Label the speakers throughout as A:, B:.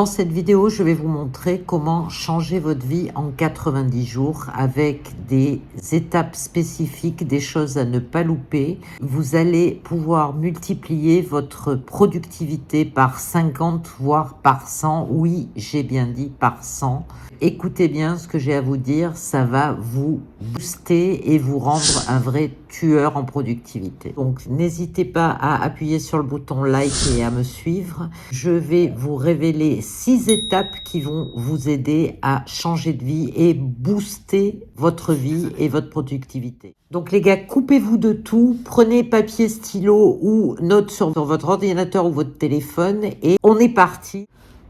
A: Dans cette vidéo, je vais vous montrer comment changer votre vie en 90 jours avec des étapes spécifiques, des choses à ne pas louper. Vous allez pouvoir multiplier votre productivité par 50, voire par 100. Oui, j'ai bien dit par 100. Écoutez bien ce que j'ai à vous dire, ça va vous booster et vous rendre un vrai tueur en productivité. Donc n'hésitez pas à appuyer sur le bouton like et à me suivre. Je vais vous révéler 6 étapes qui vont vous aider à changer de vie et booster votre vie et votre productivité. Donc les gars, coupez-vous de tout, prenez papier, stylo ou note sur votre ordinateur ou votre téléphone et on est parti.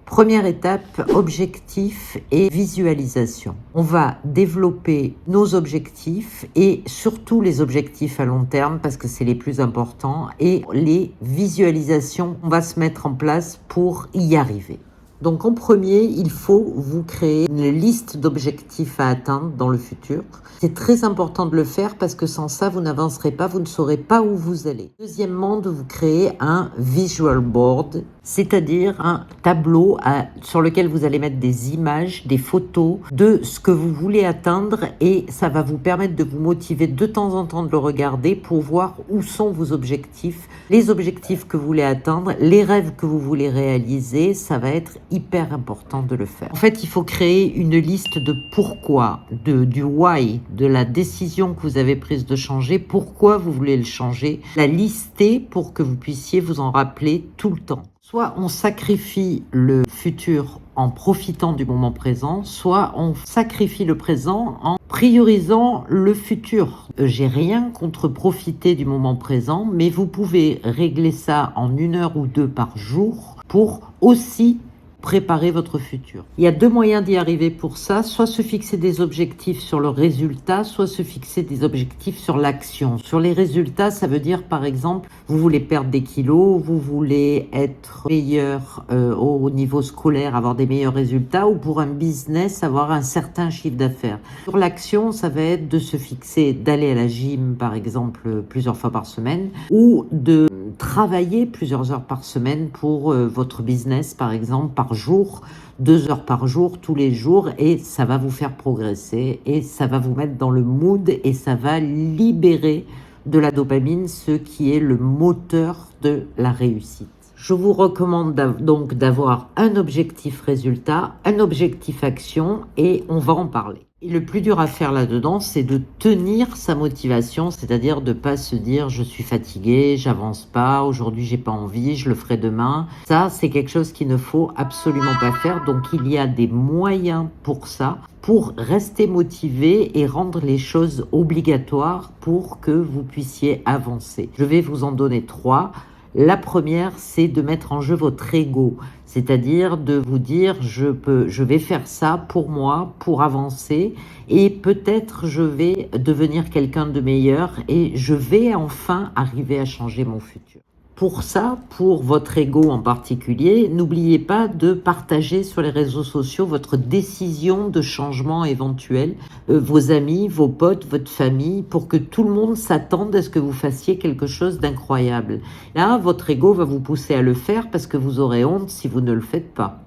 A: Première étape, objectif et visualisation. On va développer nos objectifs et surtout les objectifs à long terme parce que c'est les plus importants et les visualisations, on va se mettre en place pour y arriver. Donc en premier, il faut vous créer une liste d'objectifs à atteindre dans le futur. C'est très important de le faire parce que sans ça, vous n'avancerez pas, vous ne saurez pas où vous allez. Deuxièmement, de vous créer un visual board, c'est-à-dire un tableau sur lequel vous allez mettre des images, des photos de ce que vous voulez atteindre et ça va vous permettre de vous motiver de temps en temps de le regarder pour voir où sont vos objectifs, les objectifs que vous voulez atteindre, les rêves que vous voulez réaliser, ça va être hyper important de le faire. En fait, il faut créer une liste de pourquoi, du why, de la décision que vous avez prise de changer, pourquoi vous voulez le changer, la lister pour que vous puissiez vous en rappeler tout le temps. Soit on sacrifie le futur en profitant du moment présent, soit on sacrifie le présent en priorisant le futur. J'ai rien contre profiter du moment présent, mais vous pouvez régler ça en 1 heure ou 2 par jour pour aussi préparer votre futur. Il y a 2 moyens d'y arriver pour ça, soit se fixer des objectifs sur le résultat, soit se fixer des objectifs sur l'action. Sur les résultats, ça veut dire par exemple, vous voulez perdre des kilos, vous voulez être meilleur au niveau scolaire, avoir des meilleurs résultats, ou pour un business, avoir un certain chiffre d'affaires. Sur l'action, ça va être de se fixer, d'aller à la gym par exemple plusieurs fois par semaine, ou de travailler plusieurs heures par semaine pour votre business par exemple, par jour, 2 heures par jour, tous les jours, et ça va vous faire progresser et ça va vous mettre dans le mood et ça va libérer de la dopamine, ce qui est le moteur de la réussite. Je vous recommande donc d'avoir un objectif résultat, un objectif action et on va en parler. Et le plus dur à faire là-dedans, c'est de tenir sa motivation, c'est-à-dire de pas se dire je suis fatigué, j'avance pas, aujourd'hui j'ai pas envie, je le ferai demain. Ça, c'est quelque chose qu'il ne faut absolument pas faire. Donc il y a des moyens pour ça, pour rester motivé et rendre les choses obligatoires pour que vous puissiez avancer. Je vais vous en donner 3. La première, c'est de mettre en jeu votre ego, c'est-à-dire de vous dire je vais faire ça pour moi, pour avancer et peut-être je vais devenir quelqu'un de meilleur et je vais enfin arriver à changer mon futur. Pour ça, pour votre ego en particulier, n'oubliez pas de partager sur les réseaux sociaux votre décision de changement éventuel, vos amis, vos potes, votre famille, pour que tout le monde s'attende à ce que vous fassiez quelque chose d'incroyable. Là, votre ego va vous pousser à le faire parce que vous aurez honte si vous ne le faites pas.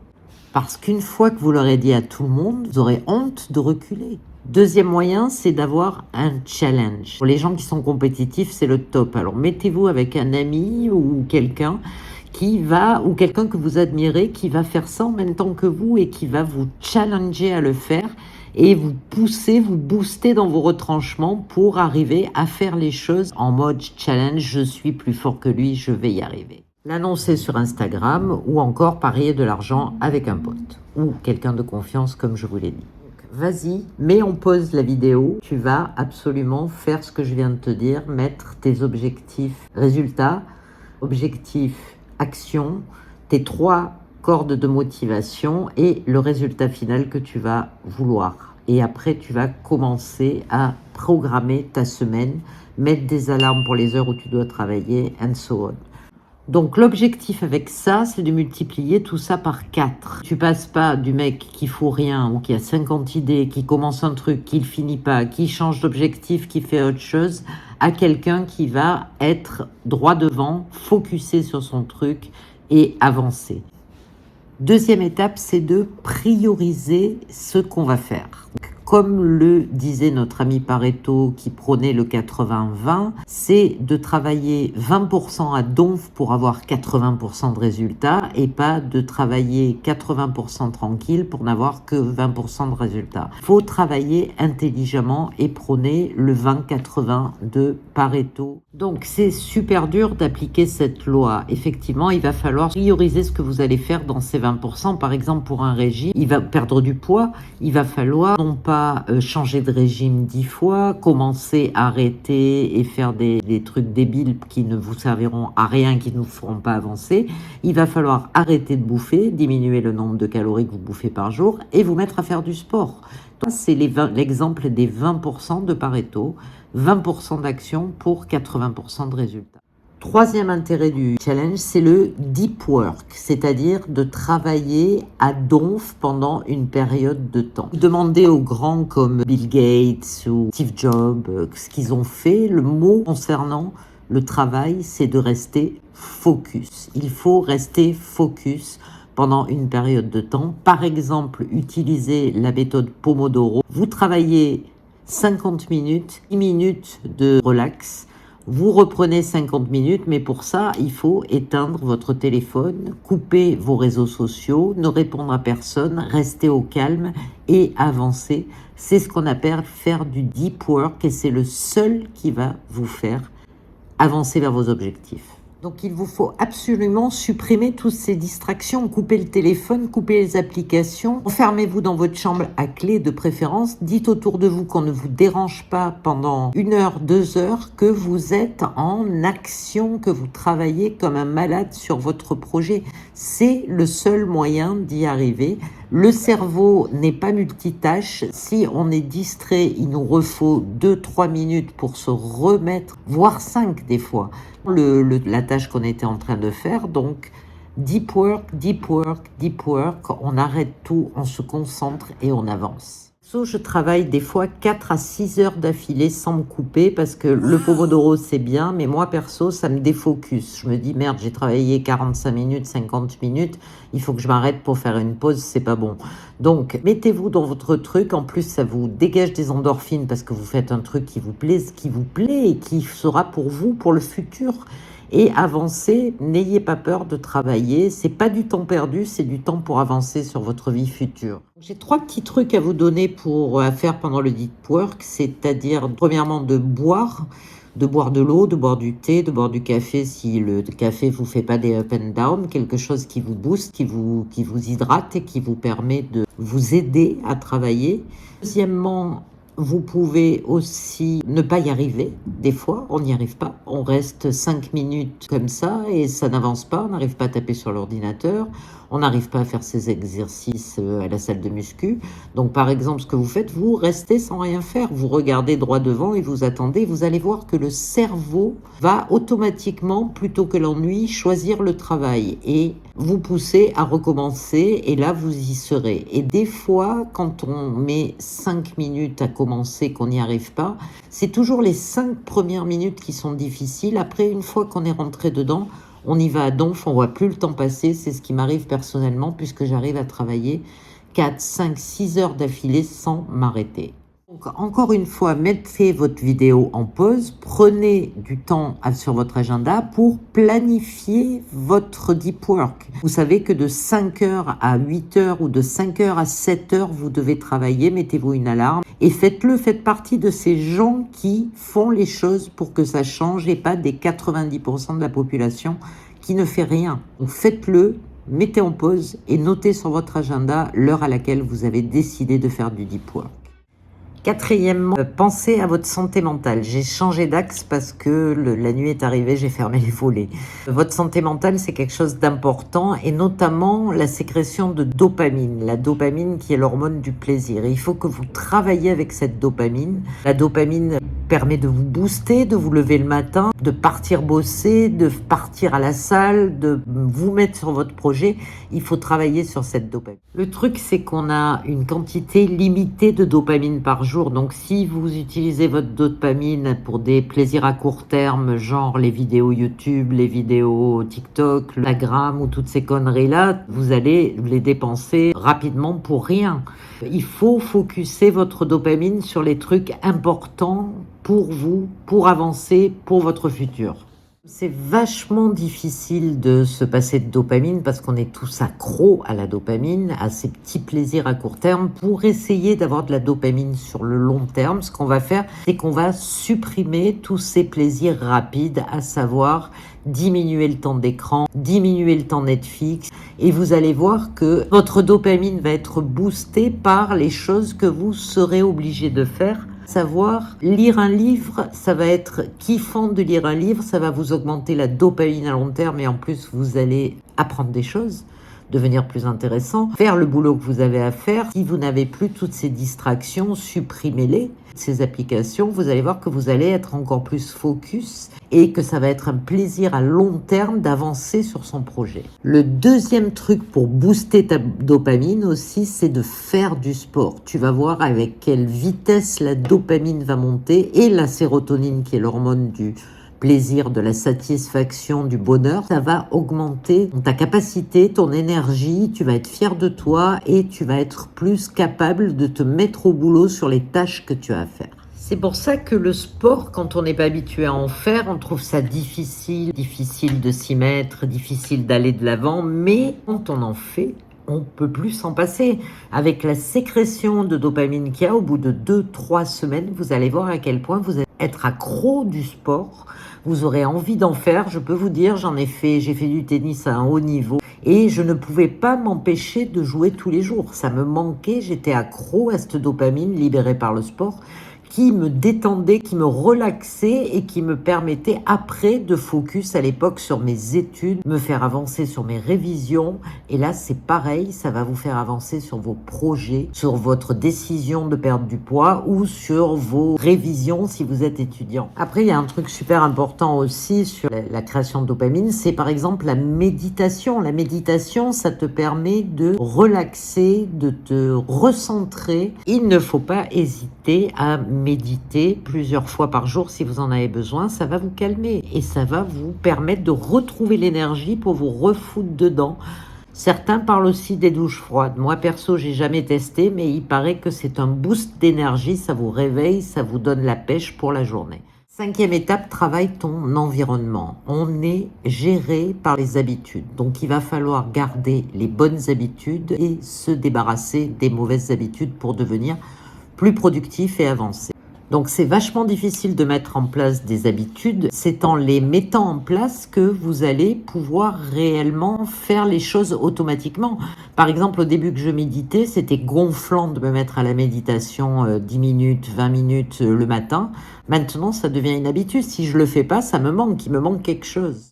A: Parce qu'une fois que vous l'aurez dit à tout le monde, vous aurez honte de reculer. Deuxième moyen, c'est d'avoir un challenge. Pour les gens qui sont compétitifs, c'est le top. Alors mettez-vous avec un ami ou quelqu'un ou quelqu'un que vous admirez qui va faire ça en même temps que vous et qui va vous challenger à le faire et vous pousser, vous booster dans vos retranchements pour arriver à faire les choses en mode challenge. Je suis plus fort que lui, je vais y arriver. L'annoncer sur Instagram ou encore parier de l'argent avec un pote ou quelqu'un de confiance comme je vous l'ai dit. Vas-y, mets en pause la vidéo, tu vas absolument faire ce que je viens de te dire, mettre tes objectifs résultats, objectifs action, tes 3 cordes de motivation et le résultat final que tu vas vouloir. Et après, tu vas commencer à programmer ta semaine, mettre des alarmes pour les heures où tu dois travailler, and so on. Donc l'objectif avec ça, c'est de multiplier tout ça par 4. Tu passes pas du mec qui fout rien ou qui a 50 idées, qui commence un truc, qui le finit pas, qui change d'objectif, qui fait autre chose, à quelqu'un qui va être droit devant, focusé sur son truc et avancer. Deuxième étape, c'est de prioriser ce qu'on va faire. Comme le disait notre ami Pareto qui prônait le 80-20, c'est de travailler 20% à donf pour avoir 80% de résultats et pas de travailler 80% tranquille pour n'avoir que 20% de résultats. Il faut travailler intelligemment et prôner le 20-80 de Pareto. Donc c'est super dur d'appliquer cette loi. Effectivement, il va falloir prioriser ce que vous allez faire dans ces 20%. Par exemple, pour un régime, il va perdre du poids, il va falloir non pas changer de régime 10 fois, commencer, arrêter et faire des trucs débiles qui ne vous serviront à rien, qui ne vous feront pas avancer. Il va falloir arrêter de bouffer, diminuer le nombre de calories que vous bouffez par jour et vous mettre à faire du sport. C'est l'exemple des 20% de Pareto, 20% d'action pour 80% de résultats. Troisième intérêt du challenge, c'est le deep work, c'est-à-dire de travailler à donf pendant une période de temps. Demandez aux grands comme Bill Gates ou Steve Jobs ce qu'ils ont fait. Le mot concernant le travail, c'est de rester focus. Il faut rester focus pendant une période de temps. Par exemple, utilisez la méthode Pomodoro. Vous travaillez 50 minutes, 10 minutes de relax. Vous reprenez 50 minutes, mais pour ça, il faut éteindre votre téléphone, couper vos réseaux sociaux, ne répondre à personne, rester au calme et avancer. C'est ce qu'on appelle faire du deep work et c'est le seul qui va vous faire avancer vers vos objectifs. Donc il vous faut absolument supprimer toutes ces distractions, couper le téléphone, couper les applications, enfermez-vous dans votre chambre à clé de préférence, dites autour de vous qu'on ne vous dérange pas pendant 1 heure, 2 heures, que vous êtes en action, que vous travaillez comme un malade sur votre projet. C'est le seul moyen d'y arriver. Le cerveau n'est pas multitâche. Si on est distrait, il nous refaut 2-3 minutes pour se remettre, voire 5 des fois, la tâche qu'on était en train de faire. Donc, deep work, deep work, deep work. On arrête tout, on se concentre et on avance. Je travaille des fois 4 à 6 heures d'affilée sans me couper parce que le Pomodoro c'est bien, mais moi perso ça me défocus. Je me dis merde, j'ai travaillé 45 minutes, 50 minutes, il faut que je m'arrête pour faire une pause, c'est pas bon. Donc mettez-vous dans votre truc, en plus ça vous dégage des endorphines parce que vous faites un truc qui vous plaît et qui sera pour vous pour le futur. Et avancez, n'ayez pas peur de travailler, c'est pas du temps perdu, c'est du temps pour avancer sur votre vie future. J'ai 3 petits trucs à vous donner pour faire pendant le deep work, c'est-à-dire premièrement de boire de l'eau, de boire du thé, de boire du café si le café vous fait pas des up and down, quelque chose qui vous booste, qui vous hydrate et qui vous permet de vous aider à travailler. Deuxièmement, vous pouvez aussi ne pas y arriver. Des fois, on n'y arrive pas. On reste 5 minutes comme ça et ça n'avance pas. On n'arrive pas à taper sur l'ordinateur. On n'arrive pas à faire ses exercices à la salle de muscu. Donc, par exemple, ce que vous faites, vous restez sans rien faire. Vous regardez droit devant et vous attendez. Vous allez voir que le cerveau va automatiquement, plutôt que l'ennui, choisir le travail et vous pousser à recommencer. Et là, vous y serez. Et des fois, quand on met 5 minutes à commencer, qu'on n'y arrive pas, c'est toujours les 5 premières minutes qui sont difficiles. Après, une fois qu'on est rentré dedans, on y va à donf, on ne voit plus le temps passer. C'est ce qui m'arrive personnellement puisque j'arrive à travailler 4, 5, 6 heures d'affilée sans m'arrêter. Donc, encore une fois, mettez votre vidéo en pause, prenez du temps sur votre agenda pour planifier votre deep work. Vous savez que de 5 heures à 8 heures ou de 5 heures à 7 heures, vous devez travailler, mettez-vous une alarme et faites-le, faites partie de ces gens qui font les choses pour que ça change et pas des 90% de la population qui ne fait rien. Donc faites-le, mettez en pause et notez sur votre agenda l'heure à laquelle vous avez décidé de faire du deep work. Quatrièmement, pensez à votre santé mentale. J'ai changé d'axe parce que la nuit est arrivée, j'ai fermé les volets. Votre santé mentale, c'est quelque chose d'important et notamment la sécrétion de dopamine. La dopamine qui est l'hormone du plaisir. Et il faut que vous travailliez avec cette dopamine. La dopamine permet de vous booster, de vous lever le matin, de partir bosser, de partir à la salle, de vous mettre sur votre projet. Il faut travailler sur cette dopamine. Le truc, c'est qu'on a une quantité limitée de dopamine par jour. jour. Donc si vous utilisez votre dopamine pour des plaisirs à court terme, genre les vidéos YouTube, les vidéos TikTok, Instagram ou toutes ces conneries-là, vous allez les dépenser rapidement pour rien. Il faut focuser votre dopamine sur les trucs importants pour vous, pour avancer, pour votre futur. C'est vachement difficile de se passer de dopamine parce qu'on est tous accros à la dopamine, à ces petits plaisirs à court terme. Pour essayer d'avoir de la dopamine sur le long terme, ce qu'on va faire, c'est qu'on va supprimer tous ces plaisirs rapides, à savoir diminuer le temps d'écran, diminuer le temps Netflix, et vous allez voir que votre dopamine va être boostée par les choses que vous serez obligé de faire. Savoir lire un livre, ça va être kiffant de lire un livre, ça va vous augmenter la dopamine à long terme et en plus vous allez apprendre des choses, devenir plus intéressant, faire le boulot que vous avez à faire. Si vous n'avez plus toutes ces distractions, supprimez-les, ces applications, vous allez voir que vous allez être encore plus focus et que ça va être un plaisir à long terme d'avancer sur son projet. Le deuxième truc pour booster ta dopamine aussi, c'est de faire du sport. Tu vas voir avec quelle vitesse la dopamine va monter et la sérotonine qui est l'hormone du plaisir, de la satisfaction, du bonheur, ça va augmenter ta capacité, ton énergie, tu vas être fier de toi et tu vas être plus capable de te mettre au boulot sur les tâches que tu as à faire. C'est pour ça que le sport, quand on n'est pas habitué à en faire, on trouve ça difficile de s'y mettre, difficile d'aller de l'avant, mais quand on en fait, on peut plus s'en passer. Avec la sécrétion de dopamine qu'il y a, au bout de 2-3 semaines, vous allez voir à quel point vous allez être accro du sport. Vous aurez envie d'en faire. Je peux vous dire, j'ai fait du tennis à un haut niveau et je ne pouvais pas m'empêcher de jouer tous les jours. Ça me manquait, j'étais accro à cette dopamine libérée par le sport, qui me détendait, qui me relaxait et qui me permettait après de focus à l'époque sur mes études, me faire avancer sur mes révisions. Et là, c'est pareil, ça va vous faire avancer sur vos projets, sur votre décision de perdre du poids ou sur vos révisions si vous êtes étudiant. Après, il y a un truc super important aussi sur la création de dopamine, c'est par exemple la méditation. La méditation, ça te permet de relaxer, de te recentrer. Il ne faut pas hésiter à méditer plusieurs fois par jour si vous en avez besoin, ça va vous calmer et ça va vous permettre de retrouver l'énergie pour vous refoutre dedans. Certains parlent aussi des douches froides. Moi perso, j'ai jamais testé, mais il paraît que c'est un boost d'énergie, ça vous réveille, ça vous donne la pêche pour la journée. 5e étape, travaille ton environnement. On est géré par les habitudes. Donc, il va falloir garder les bonnes habitudes et se débarrasser des mauvaises habitudes pour devenir plus productif et avancé. Donc c'est vachement difficile de mettre en place des habitudes. C'est en les mettant en place que vous allez pouvoir réellement faire les choses automatiquement. Par exemple, au début que je méditais, c'était gonflant de me mettre à la méditation 10 minutes, 20 minutes le matin. Maintenant, ça devient une habitude. Si je le fais pas, ça me manque. Il me manque quelque chose.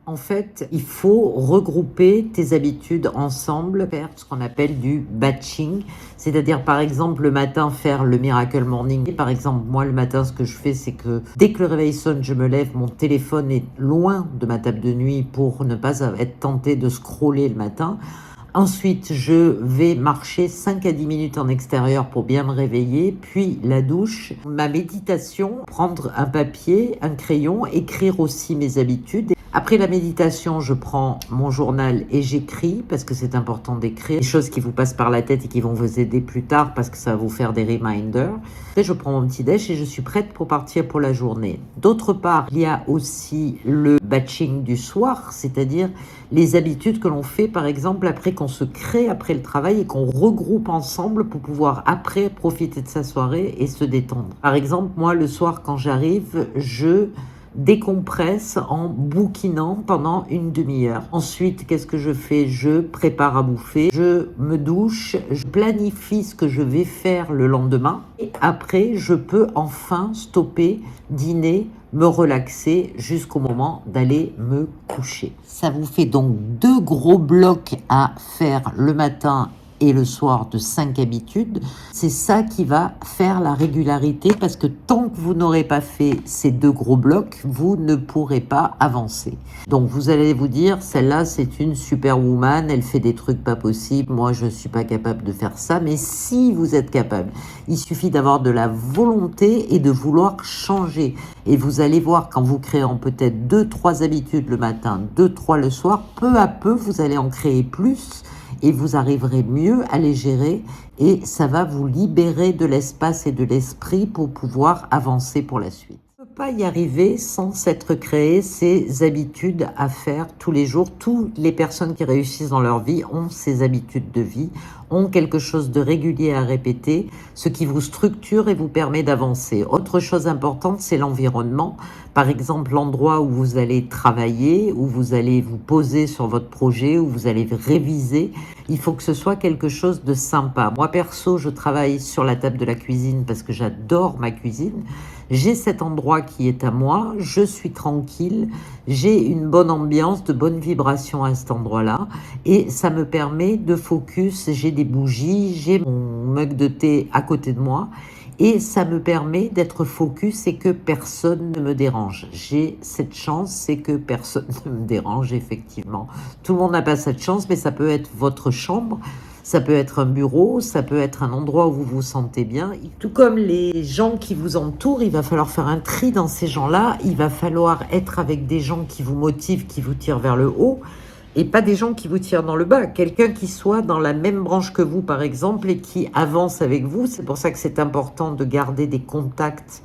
A: En fait, il faut regrouper tes habitudes ensemble, faire ce qu'on appelle du batching. C'est-à-dire, par exemple, le matin, faire le Miracle Morning. Et par exemple, moi, le matin, ce que je fais, c'est que dès que le réveil sonne, je me lève, mon téléphone est loin de ma table de nuit pour ne pas être tenté de scroller le matin. Ensuite, je vais marcher 5 à 10 minutes en extérieur pour bien me réveiller, puis la douche, ma méditation, prendre un papier, un crayon, écrire aussi mes habitudes. Après la méditation, je prends mon journal et j'écris, parce que c'est important d'écrire, des choses qui vous passent par la tête et qui vont vous aider plus tard, parce que ça va vous faire des reminders. Après, je prends mon petit déj et je suis prête pour partir pour la journée. D'autre part, il y a aussi le batching du soir, c'est-à-dire les habitudes que l'on fait, par exemple, après qu'on se crée après le travail et qu'on regroupe ensemble pour pouvoir après profiter de sa soirée et se détendre. Par exemple, moi, le soir, quand j'arrive, je décompresse en bouquinant pendant une demi-heure. Ensuite, qu'est-ce que je fais? Je prépare à bouffer, je me douche, je planifie ce que je vais faire le lendemain et après, je peux enfin stopper, dîner, me relaxer jusqu'au moment d'aller me coucher. Ça vous fait donc 2 gros blocs à faire le matin et le soir de 5 habitudes. C'est ça qui va faire la régularité parce que tant que vous n'aurez pas fait ces 2 gros blocs, vous ne pourrez pas avancer. Donc vous allez vous dire, celle-là c'est une superwoman, elle fait des trucs pas possibles, moi je ne suis pas capable de faire ça, mais si vous êtes capable, il suffit d'avoir de la volonté et de vouloir changer. Et vous allez voir qu'en vous créant peut-être 2-3 habitudes le matin, 2-3 le soir, peu à peu vous allez en créer plus et vous arriverez mieux à les gérer et ça va vous libérer de l'espace et de l'esprit pour pouvoir avancer pour la suite. On ne peut pas y arriver sans s'être créé ces habitudes à faire tous les jours. Toutes les personnes qui réussissent dans leur vie ont ces habitudes de vie, ont quelque chose de régulier à répéter, ce qui vous structure et vous permet d'avancer. Autre chose importante, c'est l'environnement. Par exemple, l'endroit où vous allez travailler, où vous allez vous poser sur votre projet, où vous allez réviser, il faut que ce soit quelque chose de sympa. Moi, perso, je travaille sur la table de la cuisine parce que j'adore ma cuisine. J'ai cet endroit qui est à moi, je suis tranquille, j'ai une bonne ambiance, de bonnes vibrations à cet endroit-là et ça me permet de focus. J'ai des bougies, j'ai mon mug de thé à côté de moi et ça me permet d'être focus et que personne ne me dérange. J'ai cette chance, c'est que personne ne me dérange, effectivement. Tout le monde n'a pas cette chance, mais ça peut être votre chambre, ça peut être un bureau, ça peut être un endroit où vous vous sentez bien. Tout comme les gens qui vous entourent, il va falloir faire un tri dans ces gens-là. Il va falloir être avec des gens qui vous motivent, qui vous tirent vers le haut et pas des gens qui vous tirent dans le bas. Quelqu'un qui soit dans la même branche que vous, par exemple, et qui avance avec vous. C'est pour ça que c'est important de garder des contacts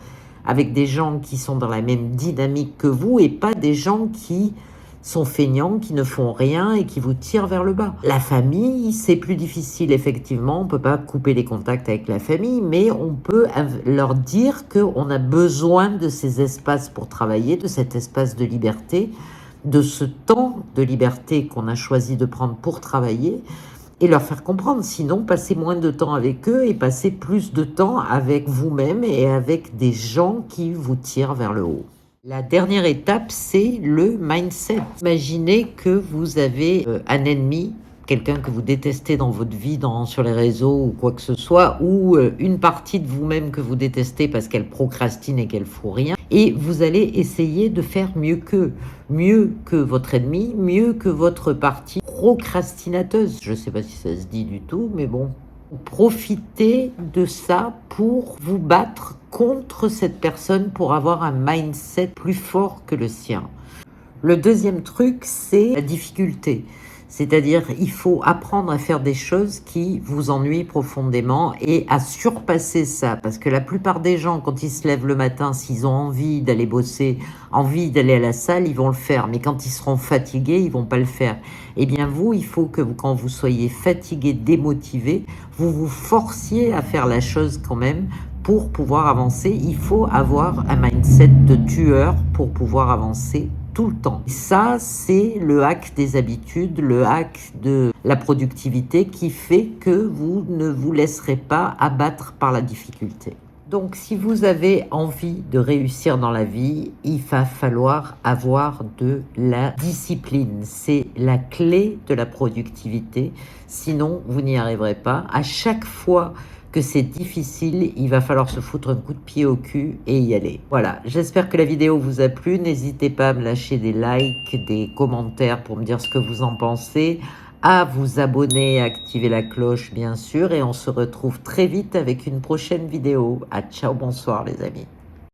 A: avec des gens qui sont dans la même dynamique que vous et pas des gens qui sont feignants, qui ne font rien et qui vous tirent vers le bas. La famille, c'est plus difficile, effectivement. On ne peut pas couper les contacts avec la famille, mais on peut leur dire qu'on a besoin de ces espaces pour travailler, de cet espace de liberté, de ce temps de liberté qu'on a choisi de prendre pour travailler et leur faire comprendre. Sinon, passez moins de temps avec eux et passez plus de temps avec vous-même et avec des gens qui vous tirent vers le haut. La dernière étape, c'est le mindset. Imaginez que vous avez un ennemi, quelqu'un que vous détestez dans votre vie, sur les réseaux ou quoi que ce soit, ou une partie de vous-même que vous détestez parce qu'elle procrastine et qu'elle fout rien. Et vous allez essayer de faire mieux que votre ennemi, mieux que votre partie procrastinateuse. Je ne sais pas si ça se dit du tout, mais bon. Profitez de ça pour vous battre contre cette personne, pour avoir un mindset plus fort que le sien. Le deuxième truc, c'est la difficulté. C'est-à-dire, il faut apprendre à faire des choses qui vous ennuient profondément et à surpasser ça. Parce que la plupart des gens, quand ils se lèvent le matin, s'ils ont envie d'aller bosser, envie d'aller à la salle, ils vont le faire. Mais quand ils seront fatigués, ils vont pas le faire. Eh bien, il faut que quand vous soyez fatigué, démotivé, vous vous forciez à faire la chose quand même. Pour pouvoir avancer, il faut avoir un mindset de tueur pour pouvoir avancer tout le temps. Ça, c'est le hack des habitudes, le hack de la productivité qui fait que vous ne vous laisserez pas abattre par la difficulté. Donc, si vous avez envie de réussir dans la vie, il va falloir avoir de la discipline. C'est la clé de la productivité. Sinon, vous n'y arriverez pas. À chaque fois que c'est difficile, il va falloir se foutre un coup de pied au cul et y aller. Voilà, j'espère que la vidéo vous a plu. N'hésitez pas à me lâcher des likes, des commentaires pour me dire ce que vous en pensez, à vous abonner, à activer la cloche bien sûr, et on se retrouve très vite avec une prochaine vidéo. À ciao, bonsoir les amis.